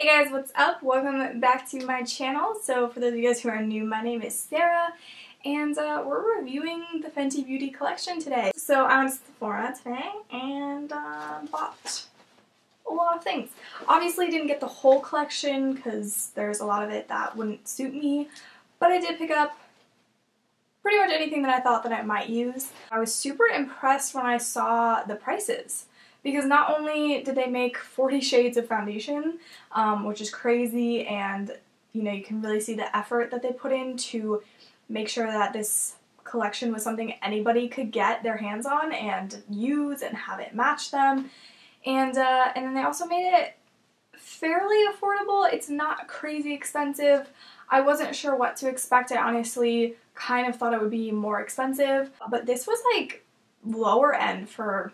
Hey guys, what's up? Welcome back to my channel. So for those of you guys who are new, my name is Sarah and we're reviewing the Fenty Beauty collection today. So I went to Sephora today and bought a lot of things. Obviously didn't get the whole collection because there's a lot of it that wouldn't suit me, but I did pick up pretty much anything that I thought that I might use. I was super impressed when I saw the prices. Because not only did they make 40 shades of foundation, which is crazy, and you know, you can really see the effort that they put in to make sure that this collection was something anybody could get their hands on and use and have it match them. And then they also made it fairly affordable. It's not crazy expensive. I wasn't sure what to expect. I honestly kind of thought it would be more expensive, but this was like lower end for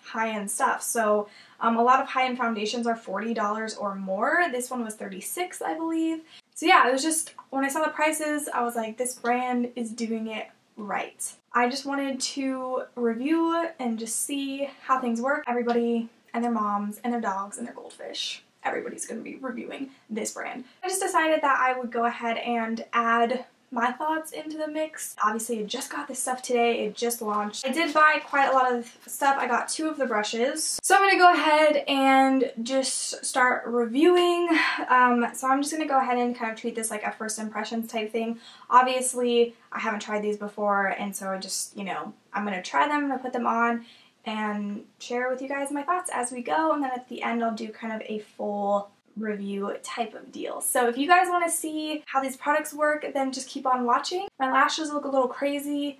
high-end stuff. So a lot of high-end foundations are $40 or more. This one was $36, I believe. So yeah, it was just, when I saw the prices, I was like, this brand is doing it right. I just wanted to review and just see how things work. Everybody and their moms and their dogs and their goldfish, everybody's going to be reviewing this brand. I just decided that I would go ahead and add my thoughts into the mix. Obviously I just got this stuff today, it just launched. I did buy quite a lot of stuff. I got 2 of the brushes. So I'm going to go ahead and just start reviewing. So I'm just going to go ahead and kind of treat this like a first impressions type thing. Obviously I haven't tried these before, and so I just, you know, I'm going to try them, I'm going to put them on and share with you guys my thoughts as we go, and then at the end I'll do kind of a full review type of deal. So if you guys want to see how these products work, then just keep on watching. My lashes look a little crazy.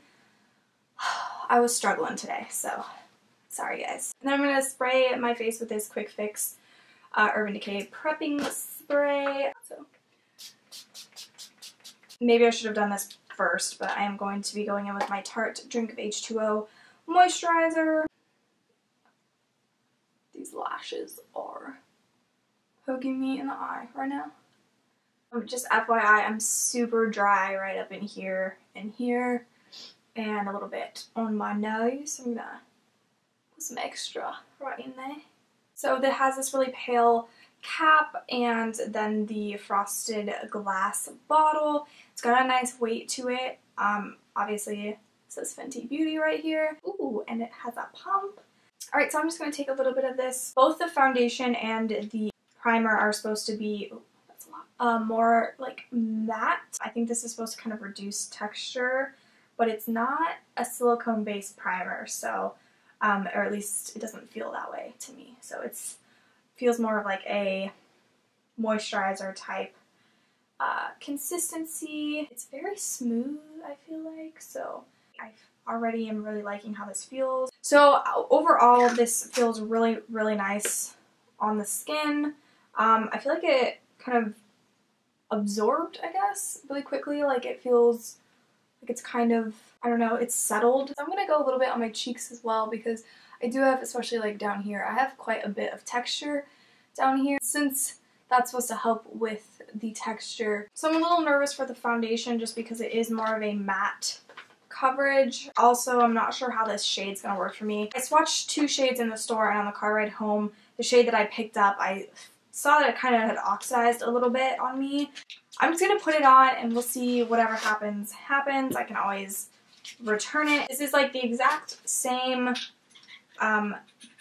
I was struggling today, so sorry guys. And then I'm going to spray my face with this Quick Fix Urban Decay prepping spray. So maybe I should have done this first, but I am going to be going in with my Tarte Drink of H2O moisturizer. These lashes are poking me in the eye right now. Just FYI, I'm super dry right up in here and here, and a little bit on my nose. I'm gonna put some extra right in there. So it has this really pale cap and then the frosted glass bottle. It's got a nice weight to it. Obviously it says Fenty Beauty right here. Ooh, and it has a pump. Alright, so I'm just going to take a little bit of this. Both the foundation and the primer are supposed to be, oh, that's a lot, more like matte. I think this is supposed to kind of reduce texture, but it's not a silicone based primer, so or at least it doesn't feel that way to me. So it feels more of like a moisturizer type consistency. It's very smooth, I feel like, so I already am really liking how this feels. So overall this feels really, really nice on the skin. I feel like it kind of absorbed, I guess, really quickly. Like it feels like it's kind of, I don't know, it's settled. So I'm going to go a little bit on my cheeks as well because I do have, especially like down here, I have quite a bit of texture down here since that's supposed to help with the texture. So I'm a little nervous for the foundation just because it is more of a matte coverage. Also, I'm not sure how this shade's going to work for me. I swatched 2 shades in the store, and on the car ride home, the shade that I picked up, I saw that it kind of had oxidized a little bit on me. I'm just going to put it on and we'll see whatever happens. I can always return it. This is like the exact same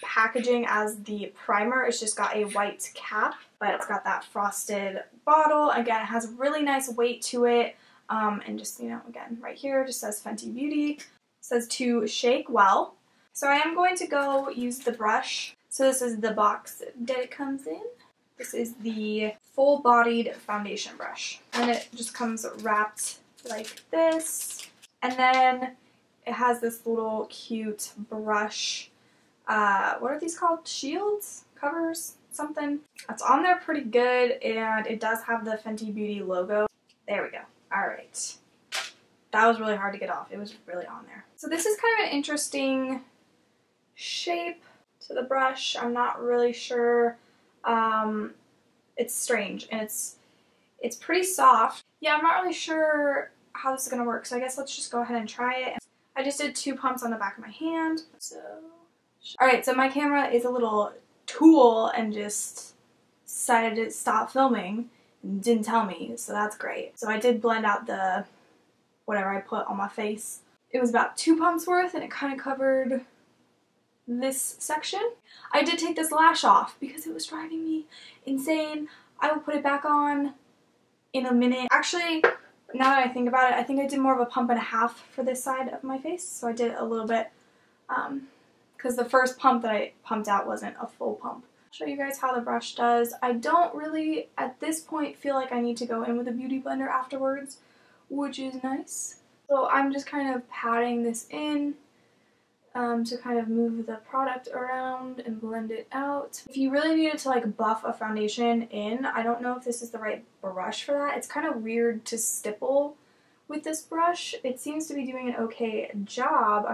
packaging as the primer. It's just got a white cap, but it's got that frosted bottle. Again, it has a really nice weight to it. And just, you know, again, right here it just says Fenty Beauty. It says to shake well. So I am going to go use the brush. So this is the box that it comes in. This is the Full-Bodied foundation brush. And it just comes wrapped like this. And then it has this little cute brush. What are these called? Shields? Covers? Something? It's on there pretty good, and it does have the Fenty Beauty logo. There we go. Alright. That was really hard to get off. It was really on there. So this is kind of an interesting shape to the brush. I'm not really sure. It's strange, and it's pretty soft. Yeah, I'm not really sure how this is going to work, so I guess let's just go ahead and try it. I just did 2 pumps on the back of my hand. So, alright, so my camera is a little tool and just decided to stop filming and didn't tell me, so that's great. So I did blend out the whatever I put on my face. It was about 2 pumps worth, and it kind of covered this section. I did take this lash off because it was driving me insane. I will put it back on in a minute. Actually, now that I think about it, I think I did more of a pump and a half for this side of my face, so I did a little bit because the first pump that I pumped out wasn't a full pump. I'll show you guys how the brush does. I don't really, at this point, feel like I need to go in with a beauty blender afterwards, which is nice. So I'm just kind of patting this in to kind of move the product around and blend it out. If you really needed to like buff a foundation in, I don't know if this is the right brush for that. It's kind of weird to stipple with this brush. It seems to be doing an okay job.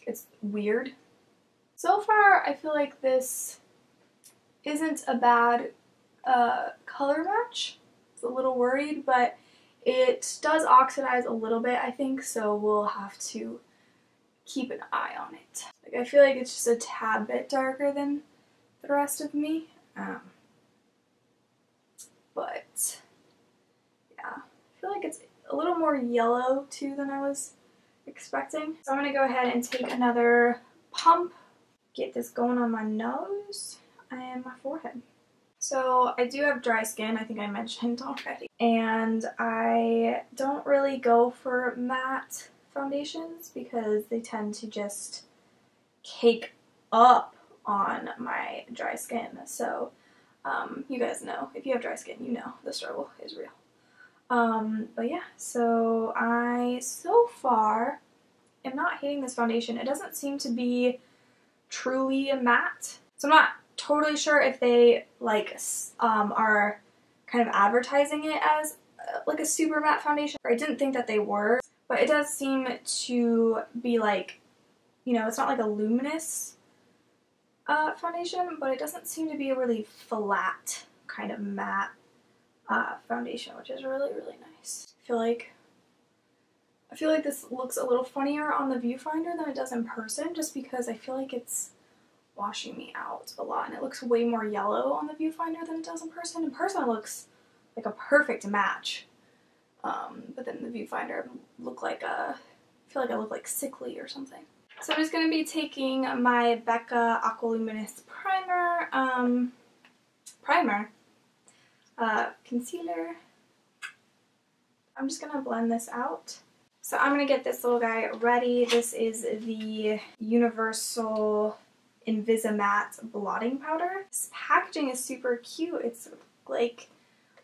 It's weird. So far, I feel like this isn't a bad color match. It's a little worried, but it does oxidize a little bit, I think, so we'll have to keep an eye on it. Like, I feel like it's just a tad bit darker than the rest of me. But yeah, I feel like it's a little more yellow too than I was expecting. So I'm gonna go ahead and take another pump, get this going on my nose and my forehead. So I do have dry skin, I think I mentioned already, and I don't really go for matte foundations because they tend to just cake up on my dry skin. So you guys know, if you have dry skin, you know the struggle is real. But yeah, so I so far am not hating this foundation. It doesn't seem to be truly a matte, so I'm not totally sure if they like are kind of advertising it as like a super matte foundation. I didn't think that they were, but it does seem to be like, you know, it's not like a luminous foundation, but it doesn't seem to be a really flat kind of matte foundation, which is really, really nice. I feel like this looks a little funnier on the viewfinder than it does in person, just because I feel like it's washing me out a lot, and it looks way more yellow on the viewfinder than it does in person. In person it looks like a perfect match, but then the viewfinder I feel like I look like sickly or something. So I'm just going to be taking my Becca Aqualuminous concealer. I'm just going to blend this out. So I'm going to get this little guy ready. This is the Universal Ivisimatte blotting powder. This packaging is super cute. It's like,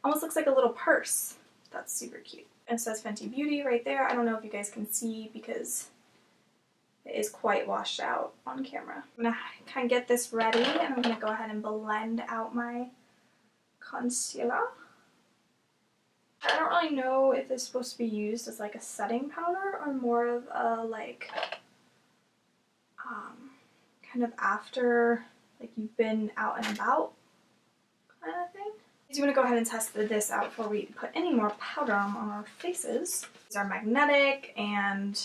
almost looks like a little purse. That's super cute. And it says Fenty Beauty right there. I don't know if you guys can see because it is quite washed out on camera. I'm gonna kind of get this ready, and I'm gonna go ahead and blend out my concealer. I don't really know if it's supposed to be used as like a setting powder or more of a like kind of after like you've been out and about kind of thing. So I'm going to go ahead and test this out before we put any more powder on our faces. These are magnetic, and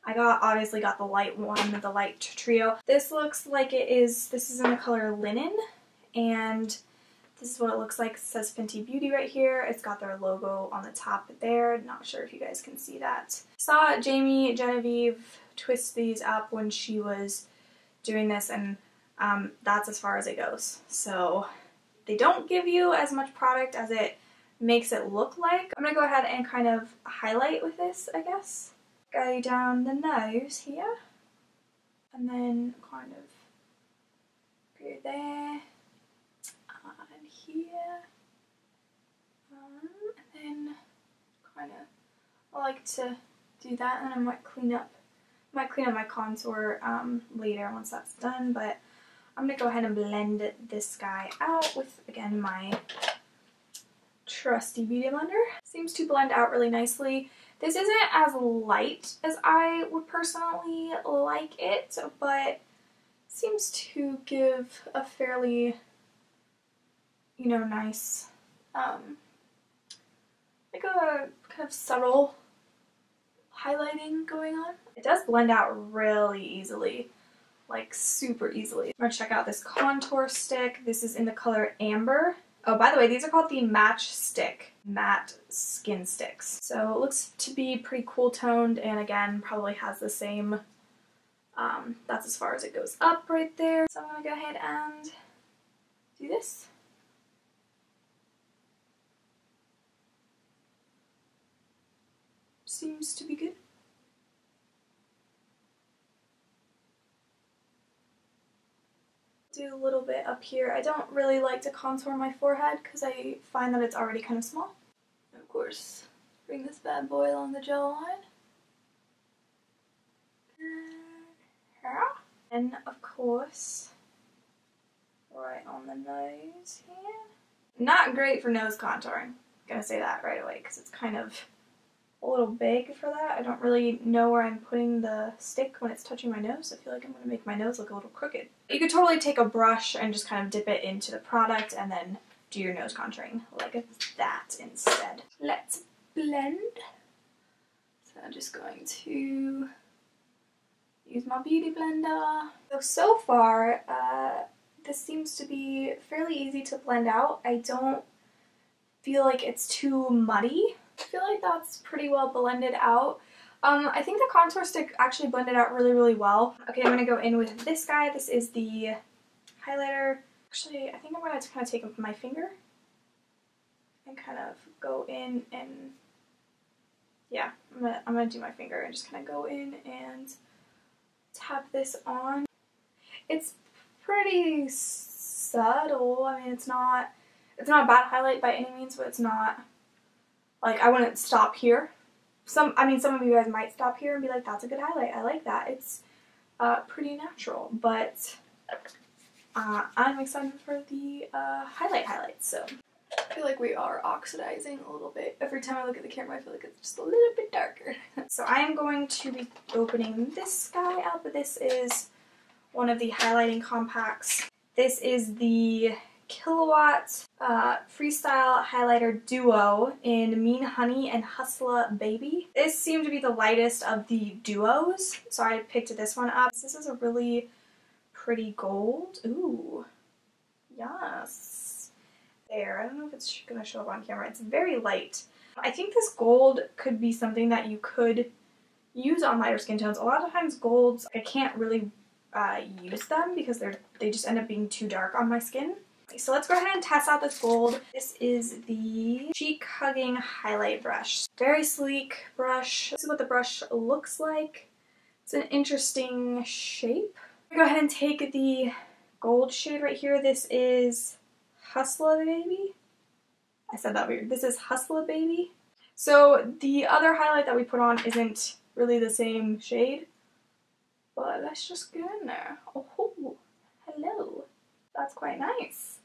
I obviously got the light one, the light trio. This looks like this is in the color Linen, and this is what it looks like. It says Fenty Beauty right here. It's got their logo on the top there. Not sure if you guys can see that. Saw Jamie Genevieve twist these up when she was doing this, and that's as far as it goes. So they don't give you as much product as it makes it look like. I'm gonna go ahead and kind of highlight with this, I guess. Go down the nose here, and then kind of go there, and here, and then kind of, I like to do that, and I might clean up my contour later once that's done, but I'm going to go ahead and blend this guy out with, again, my trusty beauty blender. Seems to blend out really nicely. This isn't as light as I would personally like it, but seems to give a fairly, you know, nice, like a kind of subtle highlighting going on. It does blend out really easily. like super easily. I'm gonna check out this contour stick. This is in the color Amber. Oh, by the way, these are called the Match Stick Matte Skin Sticks. So it looks to be pretty cool toned, and again, probably has the same, that's as far as it goes up right there. So I'm gonna go ahead and do this. Seems to be good. Do a little bit up here. I don't really like to contour my forehead because I find that it's already kind of small. And of course, bring this bad boy along the jawline. And of course, right on the nose here. Not great for nose contouring. I'm gonna say that right away because it's kind of a little big for that. I don't really know where I'm putting the stick when it's touching my nose. I feel like I'm going to make my nose look a little crooked. You could totally take a brush and just kind of dip it into the product and then do your nose contouring like that instead. Let's blend. So I'm just going to use my beauty blender. So far, this seems to be fairly easy to blend out. I don't feel like it's too muddy. I feel like that's pretty well blended out. I think the contour stick actually blended out really, really well. Okay, I'm going to go in with this guy. This is the highlighter. Actually, I think I'm going to kind of take my finger and kind of go in and, yeah, I'm gonna do my finger and just kind of go in and tap this on. It's pretty subtle. I mean, it's not a bad highlight by any means, but it's not, like, I wouldn't stop here. Some of you guys might stop here and be like, that's a good highlight. I like that. It's pretty natural, but I'm excited for the highlights. So I feel like we are oxidizing a little bit. Every time I look at the camera, I feel like it's just a little bit darker. So I am going to be opening this guy up. This is one of the highlighting compacts. This is the Killawatt Freestyle Highlighter Duo in Mean Honey and Hustla Baby. This seemed to be the lightest of the duos, so I picked this one up. This is a really pretty gold. Ooh, yes. There, I don't know if it's going to show up on camera. It's very light. I think this gold could be something that you could use on lighter skin tones. A lot of times golds, I can't really use them because they just end up being too dark on my skin. So let's go ahead and test out this gold. This is the Cheek Hugging Highlight Brush. Very sleek brush. This is what the brush looks like. It's an interesting shape. I'm gonna go ahead and take the gold shade right here. This is Hustla Baby. I said that weird. This is Hustla Baby. So the other highlight that we put on isn't really the same shade, but let's just get in there. Oh, hello. That's quite nice.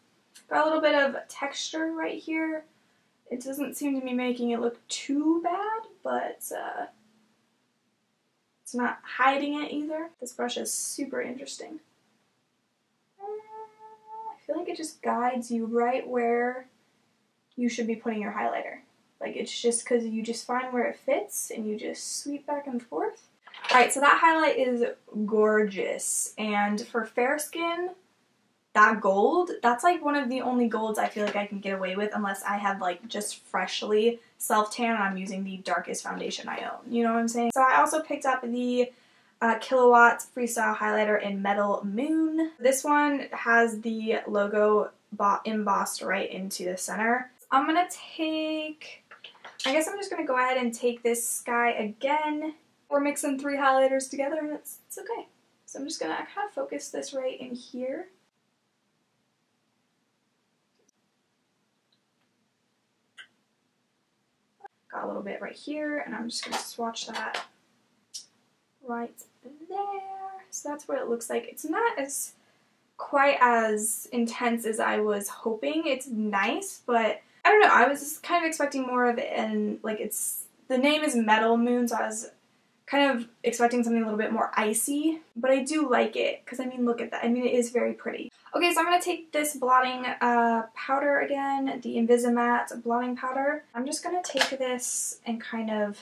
Got a little bit of texture right here. It doesn't seem to be making it look too bad, but it's not hiding it either. This brush is super interesting. I feel like it just guides you right where you should be putting your highlighter. Like, it's just because you just find where it fits and you just sweep back and forth. Alright, so that highlight is gorgeous. And for fair skin, that gold, that's like one of the only golds I feel like I can get away with unless I have like just freshly self-tan and I'm using the darkest foundation I own. You know what I'm saying? So I also picked up the Killawatt Freestyle Highlighter in Metal Moon. This one has the logo embossed right into the center. I'm gonna take, I guess I'm just gonna go ahead and take this guy again. We're mixing 3 highlighters together and it's okay. So I'm just gonna kind of focus this right in here. Got a little bit right here, and I'm just going to swatch that right there. So that's what it looks like. It's not as quite as intense as I was hoping. It's nice, but I don't know. I was just kind of expecting more of it, and like the name is Metal Moon, so I was kind of expecting something a little bit more icy, but I do like it because I mean, look at that. I mean, it is very pretty. Okay, so I'm going to take this blotting powder again, the Ivisimatte blotting powder. I'm just going to take this and kind of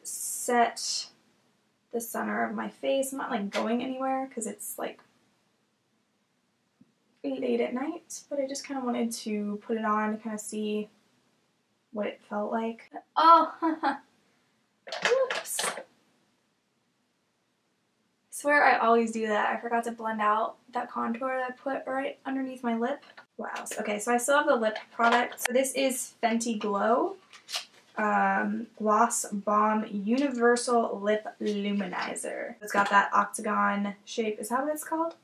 set the center of my face. I'm not like going anywhere because it's like late at night, but I just kind of wanted to put it on to kind of see what it felt like. Oh, whoops. I swear I always do that. I forgot to blend out that contour that I put right underneath my lip. Wow. Okay, so I still have the lip product. So this is Fenty Glow Gloss Bomb Universal Lip Luminizer. It's got that octagon shape. Is that what it's called?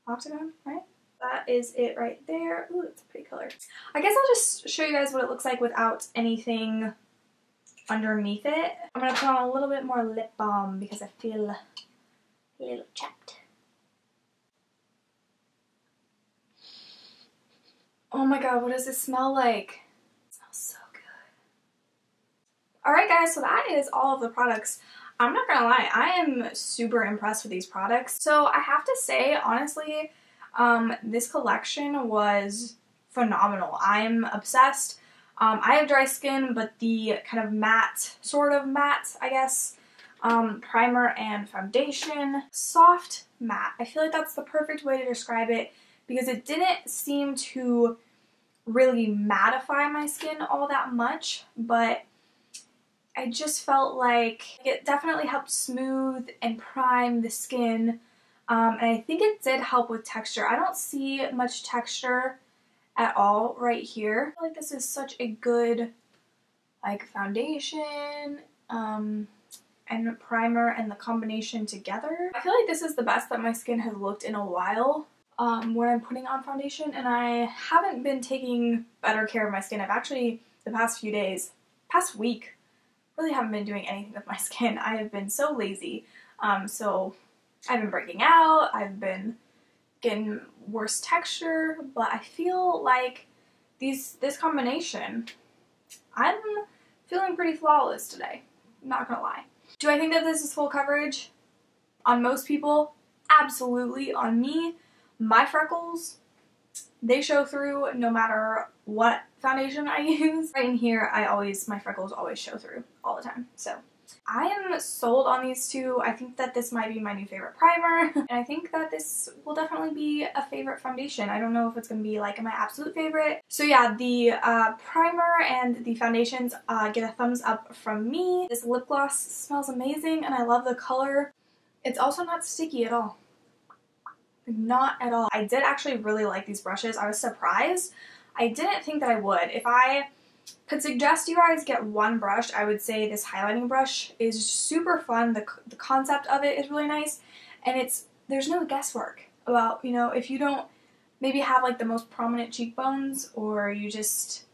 Octagon, right? That is it right there. Ooh, it's a pretty color. I guess I'll just show you guys what it looks like without anything underneath it. I'm going to put on a little bit more lip balm because I feel a little chapped. Oh my god, what does this smell like? It smells so good. Alright guys, so that is all of the products. I'm not gonna lie, I am super impressed with these products. So I have to say, honestly, this collection was phenomenal. I'm obsessed. I have dry skin, but the kind of matte, sort of matte, I guess, primer and foundation. Soft matte. I feel like that's the perfect way to describe it because it didn't seem to really mattify my skin all that much, but I just felt like it definitely helped smooth and prime the skin. And I think it did help with texture. I don't see much texture at all right here. I feel like this is such a good like foundation and primer and the combination together. I feel like this is the best that my skin has looked in a while when I'm putting on foundation, and I haven't been taking better care of my skin. I've actually, the past few days, past week, really haven't been doing anything with my skin. I have been so lazy. So I've been breaking out, I've been getting worse texture, but I feel like this combination, I'm feeling pretty flawless today, not gonna lie. Do I think that this is full coverage? On most people, absolutely. On me, my freckles, they show through no matter what foundation I use. Right in here, my freckles always show through all the time, so. I am sold on these two. I think that this might be my new favorite primer, and I think that this will definitely be a favorite foundation. I don't know if it's going to be like my absolute favorite. So yeah, the primer and the foundations get a thumbs up from me. This lip gloss smells amazing, and I love the color. It's also not sticky at all. Not at all. I did actually really like these brushes. I was surprised. I didn't think that I would. If I could suggest you guys get one brush, I would say this highlighting brush is super fun. The concept of it is really nice, and there's no guesswork about, you know, if you don't maybe have like the most prominent cheekbones, or you just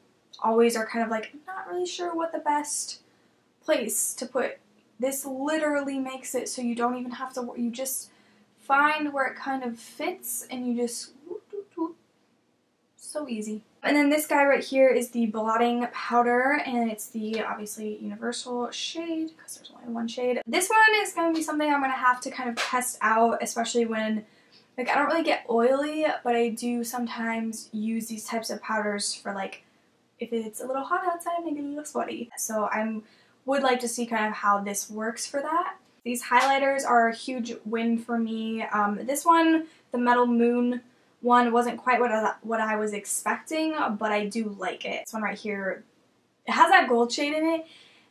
always are kind of like not really sure what the best place to put. This literally makes it so you don't even have to, you just find where it kind of fits and you just whoop, whoop, whoop. So easy. And then this guy right here is the blotting powder, and it's the obviously universal shade because there's only one shade. This one is going to be something I'm going to have to kind of test out, especially when, like, I don't really get oily, but I do sometimes use these types of powders for, like, if it's a little hot outside, maybe a little sweaty. So I would like to see kind of how this works for that. These highlighters are a huge win for me. This one, the Metal Moon one, wasn't quite what I was expecting, but I do like it. This one right here, it has that gold shade in it,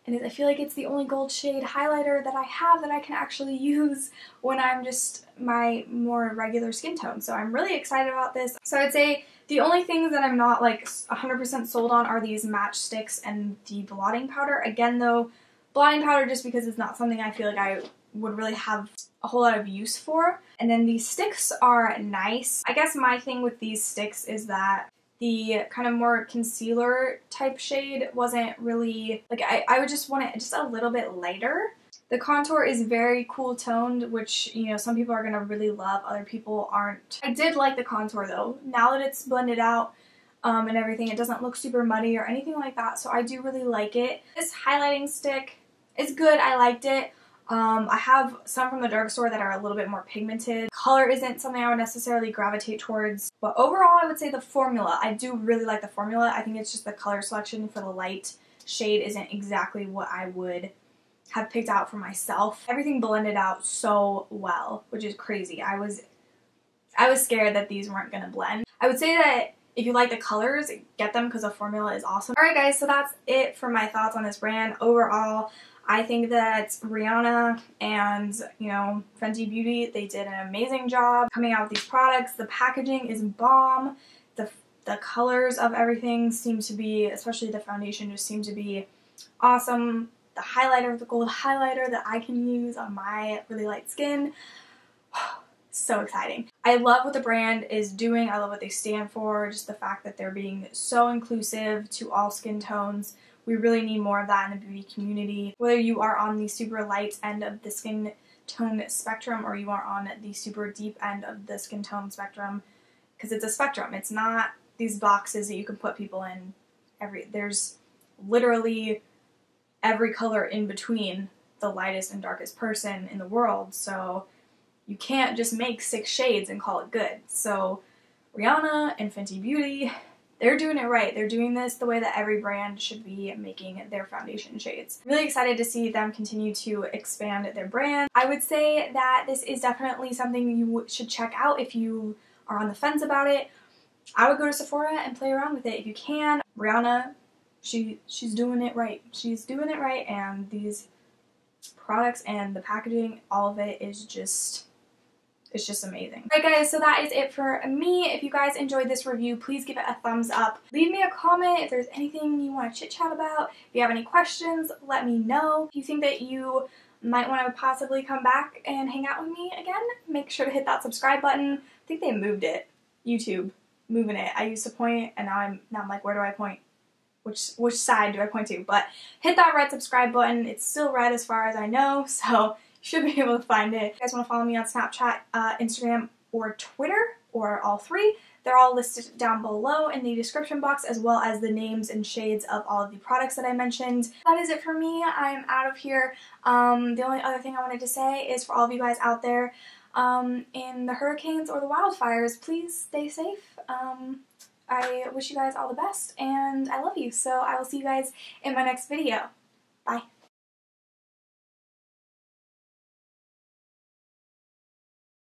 and I feel like it's the only gold shade highlighter that I have that I can actually use when I'm just my more regular skin tone. So I'm really excited about this. So I'd say the only things that I'm not like 100% sold on are these matchsticks and the blotting powder. Again though, blotting powder just because it's not something I feel like I would really have a whole lot of use for. And then these sticks are nice. I guess my thing with these sticks is that the kind of more concealer type shade wasn't really, like, I would just want it just a little bit lighter. The contour is very cool toned, which, you know, some people are gonna really love, other people aren't. I did like the contour though. Now that it's blended out and everything, it doesn't look super muddy or anything like that, so I do really like it. This highlighting stick is good, I liked it. I have some from the drugstore that are a little bit more pigmented. Color isn't something I would necessarily gravitate towards, but overall I would say the formula. I do really like the formula. I think it's just the color selection for the light shade isn't exactly what I would have picked out for myself. Everything blended out so well, which is crazy. I was scared that these weren't gonna blend. I would say that if you like the colors, get them because the formula is awesome. Alright guys, so that's it for my thoughts on this brand. Overall, I think that Rihanna and, you know, Fenty Beauty, they did an amazing job coming out with these products. The packaging is bomb. The colors of everything seem to be, especially the foundation, just seem to be awesome. The highlighter, the gold highlighter that I can use on my really light skin. So exciting. I love what the brand is doing. I love what they stand for. Just the fact that they're being so inclusive to all skin tones. We really need more of that in the beauty community. Whether you are on the super light end of the skin tone spectrum or you are on the super deep end of the skin tone spectrum, because it's a spectrum. It's not these boxes that you can put people in. There's literally every color in between the lightest and darkest person in the world, so you can't just make 6 shades and call it good. So Rihanna and Fenty Beauty, they're doing it right. They're doing this the way that every brand should be making their foundation shades. I'm really excited to see them continue to expand their brand. I would say that this is definitely something you should check out if you are on the fence about it. I would go to Sephora and play around with it if you can. Rihanna, she's doing it right. She's doing it right, and these products and the packaging, all of it is just, it's just amazing. Alright guys, so that is it for me. If you guys enjoyed this review, please give it a thumbs up. Leave me a comment if there's anything you want to chit chat about. If you have any questions, let me know. If you think that you might want to possibly come back and hang out with me again, make sure to hit that subscribe button. I think they moved it. YouTube. Moving it. I used to point and now I'm like, where do I point? Which side do I point to? But hit that red subscribe button. It's still red as far as I know, so you should be able to find it. If you guys want to follow me on Snapchat, Instagram, or Twitter, or all 3, they're all listed down below in the description box, as well as the names and shades of all of the products that I mentioned. That is it for me. I'm out of here. The only other thing I wanted to say is for all of you guys out there, in the hurricanes or the wildfires, please stay safe. I wish you guys all the best, and I love you, so I will see you guys in my next video. Bye.